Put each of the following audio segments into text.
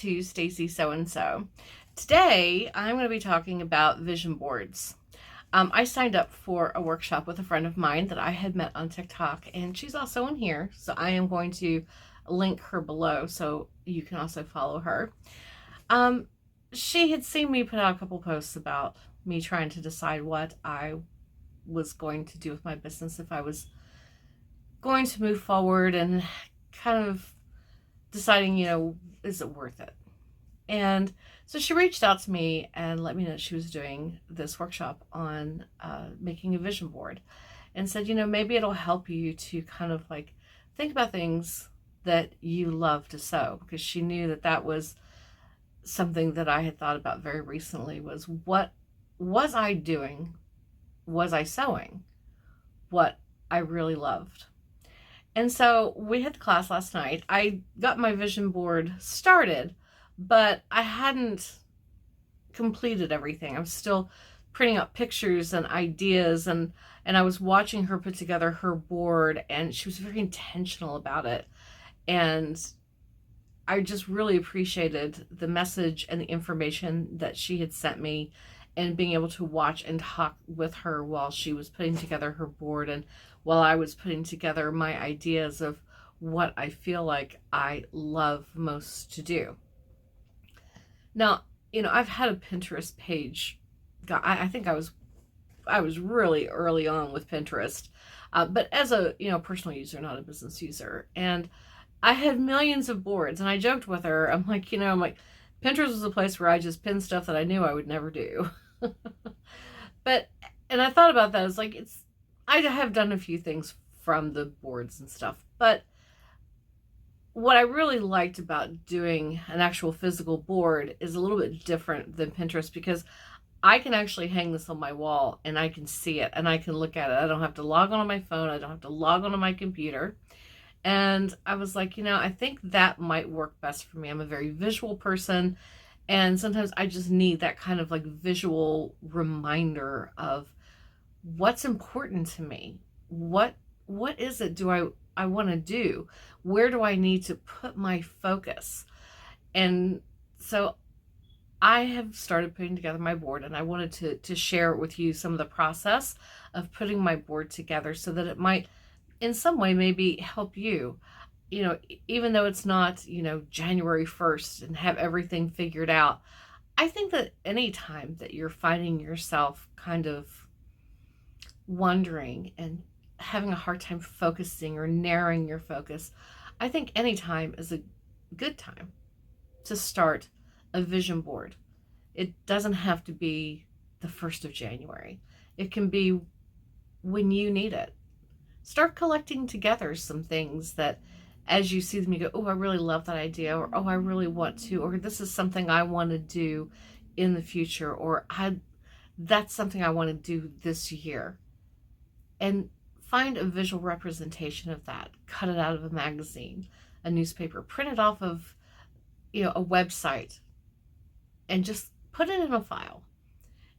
to Stacy So-and-so. Today, I'm going to be talking about vision boards. I signed up for a workshop with a friend of mine that I had met on TikTok, and she's also in here, so I am going to link her below so you can also follow her. She had seen me put out a couple posts about me trying to decide what I was going to do with my business, if I was going to move forward, and kind of deciding, is it worth it? And so she reached out to me and let me know she was doing this workshop on making a vision board, and said, maybe it'll help you to kind of like think about things that you love to sew, because she knew that that was something that I had thought about very recently, was what was I doing? Was I sewing what I really loved? And so we had class last night. I got my vision board started, but I hadn't completed everything. I was still printing out pictures and ideas, and I was watching her put together her board, and she was very intentional about it. And I just really appreciated the message and the information that she had sent me, and being able to watch and talk with her while she was putting together her board, and while I was putting together my ideas of what I feel like I love most to do. Now, I've had a Pinterest page. I think I was really early on with Pinterest, but as a personal user, not a business user, and I had millions of boards, and I joked with her. I'm like, Pinterest was a place where I just pinned stuff that I knew I would never do. And I thought about that. It's like, I have done a few things from the boards and stuff, but what I really liked about doing an actual physical board is a little bit different than Pinterest, because I can actually hang this on my wall and I can see it and I can look at it. I don't have to log on my phone. I don't have to log on my computer. And I was like, I think that might work best for me. I'm a very visual person, and sometimes I just need that kind of like visual reminder of what's important to me. What is it I want to do? Where do I need to put my focus? And so I have started putting together my board, and I wanted to share with you some of the process of putting my board together, so that it might in some way maybe help you, even though it's not, January 1st and have everything figured out. I think that any time that you're finding yourself kind of wondering and having a hard time focusing or narrowing your focus, I think any time is a good time to start a vision board. It doesn't have to be the 1st of January. It can be when you need it. Start collecting together some things that, as you see them, you go, oh, I really love that idea, or oh, I really want to, or this is something I want to do in the future, or that's something I want to do this year. And find a visual representation of that. Cut it out of a magazine, a newspaper, print it off of, a website, and just put it in a file.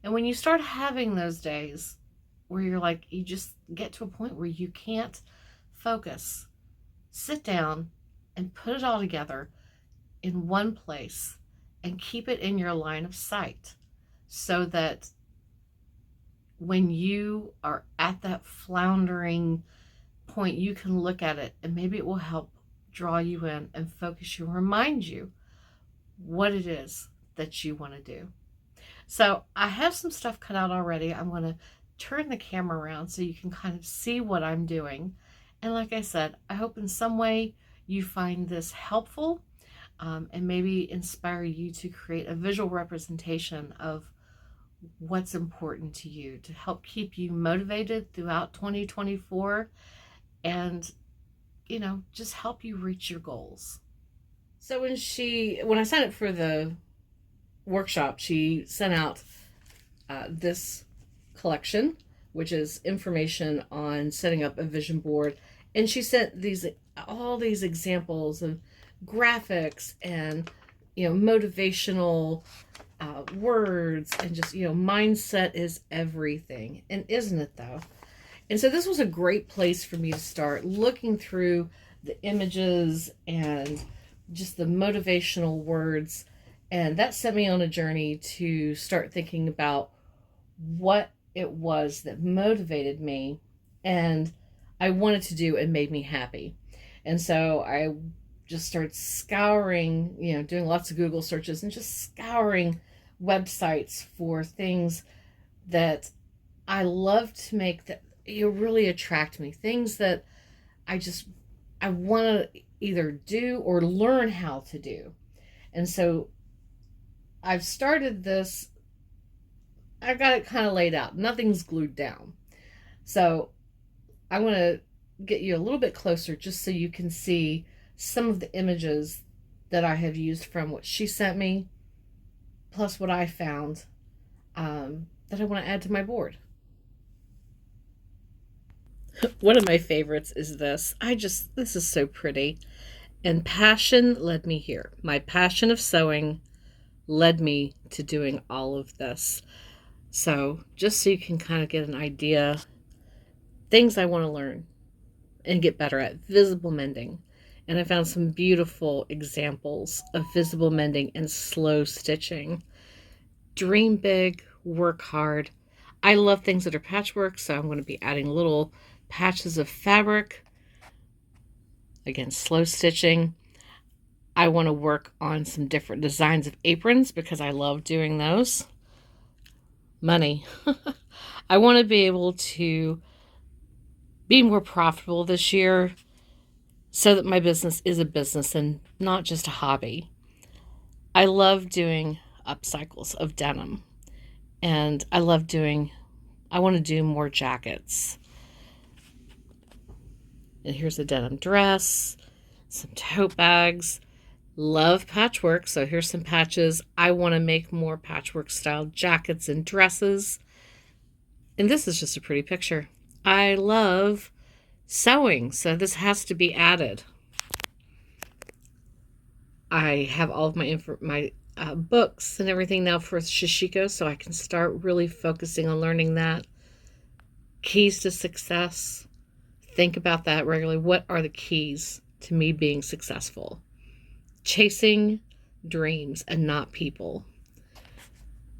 And when you start having those days where you're like, you just get to a point where you can't focus, sit down and put it all together in one place and keep it in your line of sight, so that when you are at that floundering point, you can look at it, and maybe it will help draw you in and focus you, remind you what it is that you want to do. So I have some stuff cut out already. I'm going to turn the camera around so you can kind of see what I'm doing. And like I said, I hope in some way you find this helpful, and maybe inspire you to create a visual representation of what's important to you, to help keep you motivated throughout 2024, and just help you reach your goals. So when I signed up for the workshop, she sent out this collection, which is information on setting up a vision board, and she sent all these examples of graphics and motivational words, and just mindset is everything, and isn't it though? And so this was a great place for me to start looking through the images and just the motivational words. And that set me on a journey to start thinking about what it was that motivated me and I wanted to do and made me happy. And so I just started scouring, doing lots of Google searches and just scouring websites for things that I love to make that really attract me. Things that I want to either do or learn how to do. And so I've started this, I've got it kind of laid out. Nothing's glued down. So I want to get you a little bit closer just so you can see some of the images that I have used from what she sent me, plus what I found that I want to add to my board. One of my favorites is this. This is so pretty. And passion led me here. My passion of sewing led me to doing all of this. So just so you can kind of get an idea, things I want to learn and get better at. Visible mending. And I found some beautiful examples of visible mending and slow stitching. Dream big, work hard. I love things that are patchwork, so I'm going to be adding little patches of fabric. Again, slow stitching. I want to work on some different designs of aprons because I love doing those. Money. I want to be able to be more profitable this year so that my business is a business and not just a hobby. I love doing upcycles of denim, and I want to do more jackets. And here's a denim dress, some tote bags. Love patchwork, so here's some patches. I want to make more patchwork style jackets and dresses. And this is just a pretty picture. I love sewing, so this has to be added. I have all of my books and everything now for Shishiko, so I can start really focusing on learning that. Keys to success. Think about that regularly. What are the keys to me being successful? Chasing dreams and not people.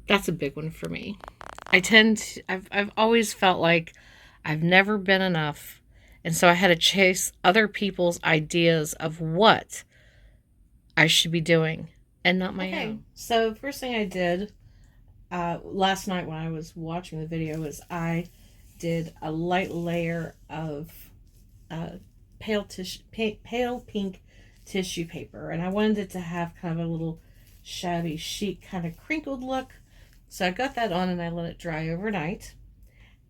That's a big one for me. I've always felt like I've never been enough. And so I had to chase other people's ideas of what I should be doing and not my own. So the first thing I did last night when I was watching the video was I did a light layer of pale pink tissue paper, and I wanted it to have kind of a little shabby chic kind of crinkled look. So I got that on and I let it dry overnight.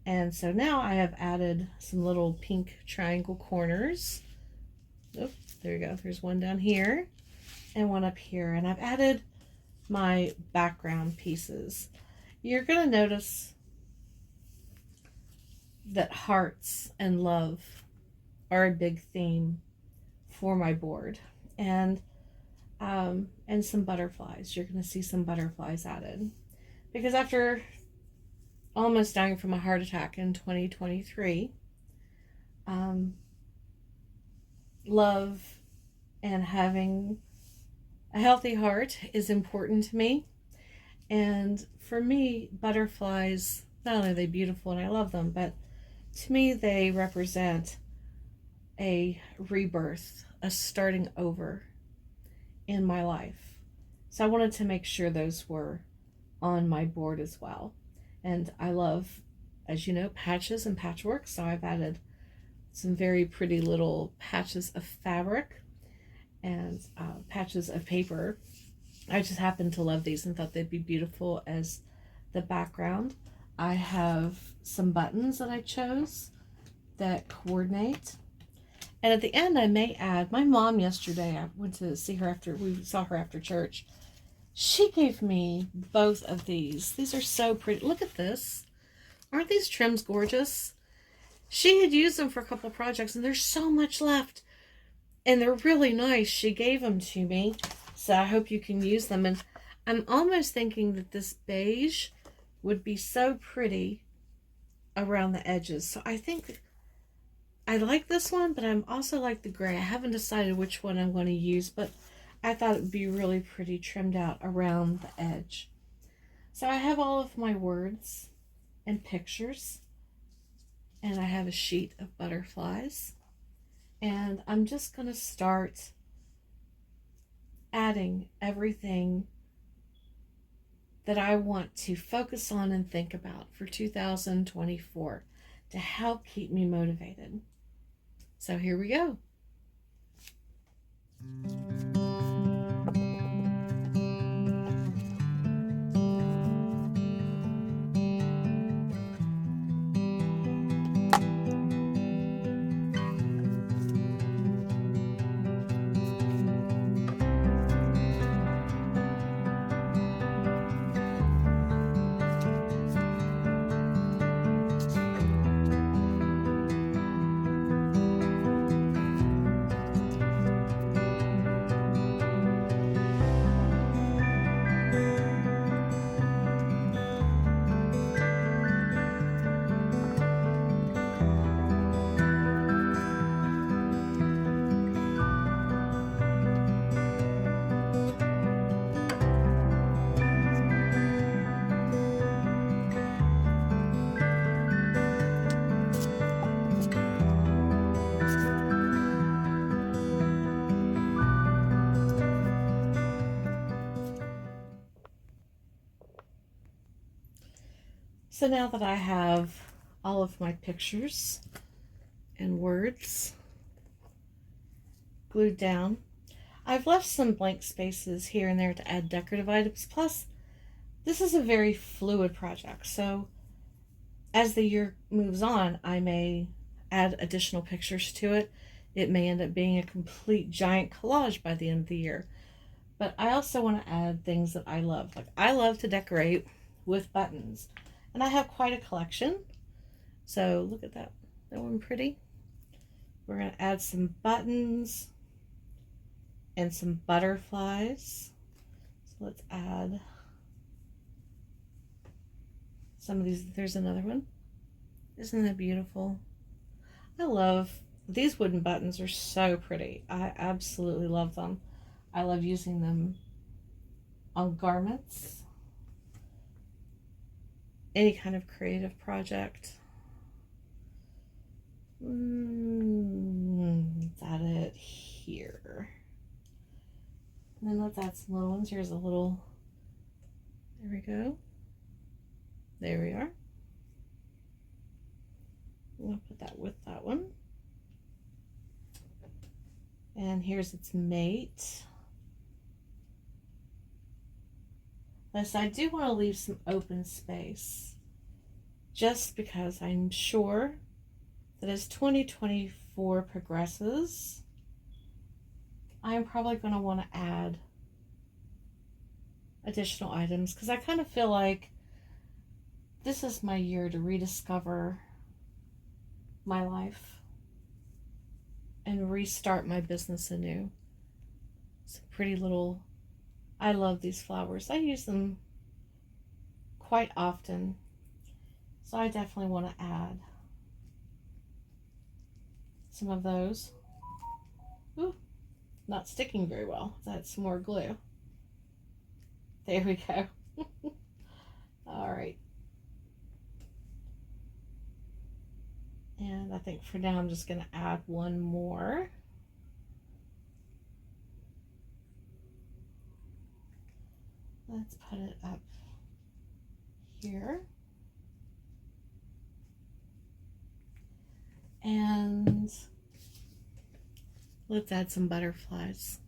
And so now I have added some little pink triangle corners. Oh, there you go. There's one down here and one up here. And I've added my background pieces. You're going to notice that hearts and love are a big theme for my board, and some butterflies. You're going to see some butterflies added because after almost dying from a heart attack in 2023, love and having a healthy heart is important to me. And for me, butterflies, not only are they beautiful and I love them, but to me they represent a rebirth, a starting over in my life. So I wanted to make sure those were on my board as well. And I love, as you know, patches and patchwork. So I've added some very pretty little patches of fabric and patches of paper. I just happened to love these and thought they'd be beautiful as the background. I have some buttons that I chose that coordinate. And at the end, I may add, my mom yesterday, I went to see her we saw her after church. She gave me both of these. These are so pretty. Look at this. Aren't these trims gorgeous? She had used them for a couple projects and there's so much left. And they're really nice. She gave them to me. So I hope you can use them. And I'm almost thinking that this beige would be so pretty around the edges. So I think I like this one, but I'm also like the gray. I haven't decided which one I'm going to use, but I thought it would be really pretty trimmed out around the edge. So I have all of my words and pictures, and I have a sheet of butterflies, and I'm just going to start adding everything that I want to focus on and think about for 2024 to help keep me motivated. So here we go. So now that I have all of my pictures and words glued down, I've left some blank spaces here and there to add decorative items. Plus, this is a very fluid project, so as the year moves on, I may add additional pictures to it. It may end up being a complete giant collage by the end of the year. But I also want to add things that I love. Like, I love to decorate with buttons, and I have quite a collection. So look at that. That one pretty. We're going to add some buttons and some butterflies. So let's add some of these. There's another one. Isn't that beautiful? I love these wooden buttons. Are so pretty. I absolutely love them. I love using them on garments. Any kind of creative project. Let's add it here. And then let's add some little ones. Here's a little, there we go. There we are. We'll put that with that one. And here's its mate. Thus, I do want to leave some open space, just because I'm sure that as 2024 progresses, I'm probably going to want to add additional items, because I kind of feel like this is my year to rediscover my life and restart my business anew. Some pretty little, I love these flowers. I use them quite often, so I definitely want to add some of those. Ooh, not sticking very well. That's some more glue. There we go. All right. And I think for now I'm just going to add one more. Let's put it up here. And let's add some butterflies.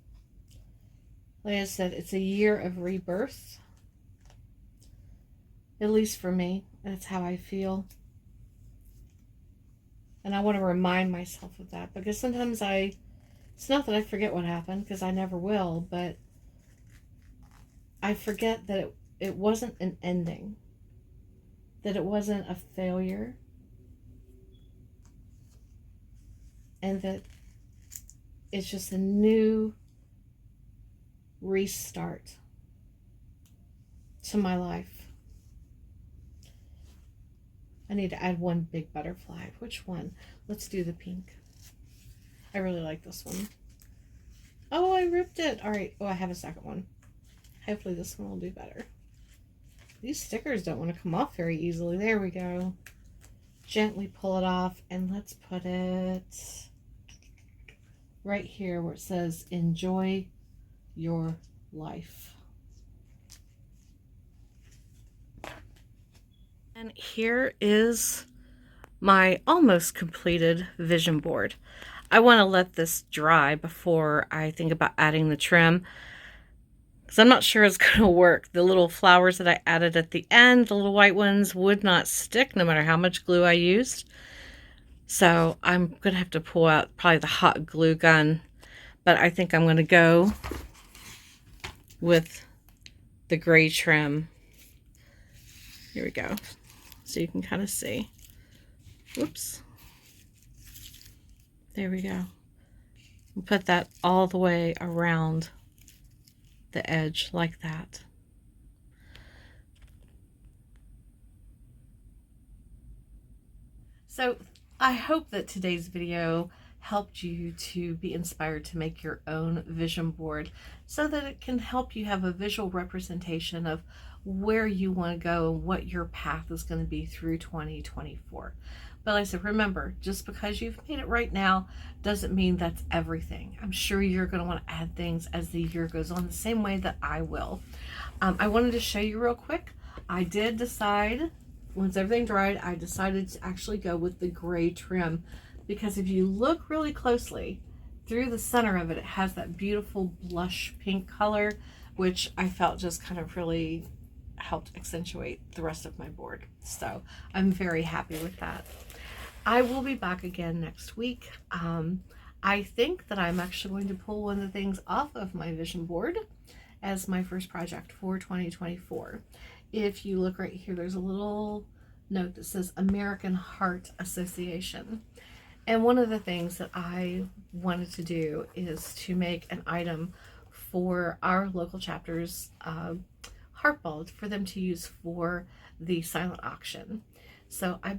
Like I said, it's a year of rebirth. At least for me, that's how I feel. And I want to remind myself of that, because sometimes it's not that I forget what happened, because I never will, but I forget that it wasn't an ending, that it wasn't a failure, and that it's just a new restart to my life. I need to add one big butterfly. Which one? Let's do the pink. I really like this one. Oh, I ripped it. All right. Oh, I have a second one. Hopefully this one will do better. These stickers don't want to come off very easily. There we go. Gently pull it off, and let's put it right here where it says enjoy your life. And here is my almost completed vision board. I want to let this dry before I think about adding the trim, because I'm not sure it's going to work. The little flowers that I added at the end, the little white ones, would not stick no matter how much glue I used. So I'm going to have to pull out probably the hot glue gun, but I think I'm going to go with the gray trim. Here we go. So you can kind of see. Whoops. There we go. We'll put that all the way around the edge like that. So I hope that today's video helped you to be inspired to make your own vision board so that it can help you have a visual representation of where you want to go and what your path is going to be through 2024. But like I said, remember, just because you've made it right now doesn't mean that's everything. I'm sure you're going to want to add things as the year goes on, the same way that I will. I wanted to show you real quick. I did decide, once everything dried, I decided to actually go with the gray trim, because if you look really closely through the center of it, it has that beautiful blush pink color, which I felt just kind of really helped accentuate the rest of my board. So I'm very happy with that. I will be back again next week. I think that I'm actually going to pull one of the things off of my vision board as my first project for 2024. If you look right here, there's a little note that says American Heart Association. And one of the things that I wanted to do is to make an item for our local chapter's heart bulb for them to use for the silent auction. So I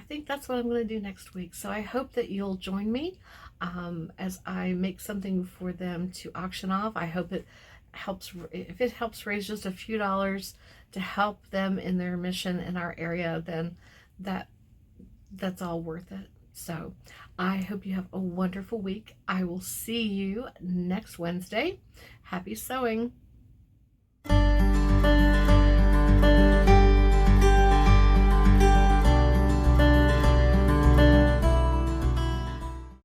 think that's what I'm going to do next week. So I hope that you'll join me as I make something for them to auction off. I hope it helps, if it helps raise just a few dollars to help them in their mission in our area, then that's all worth it. So I hope you have a wonderful week. I will see you next Wednesday. Happy sewing.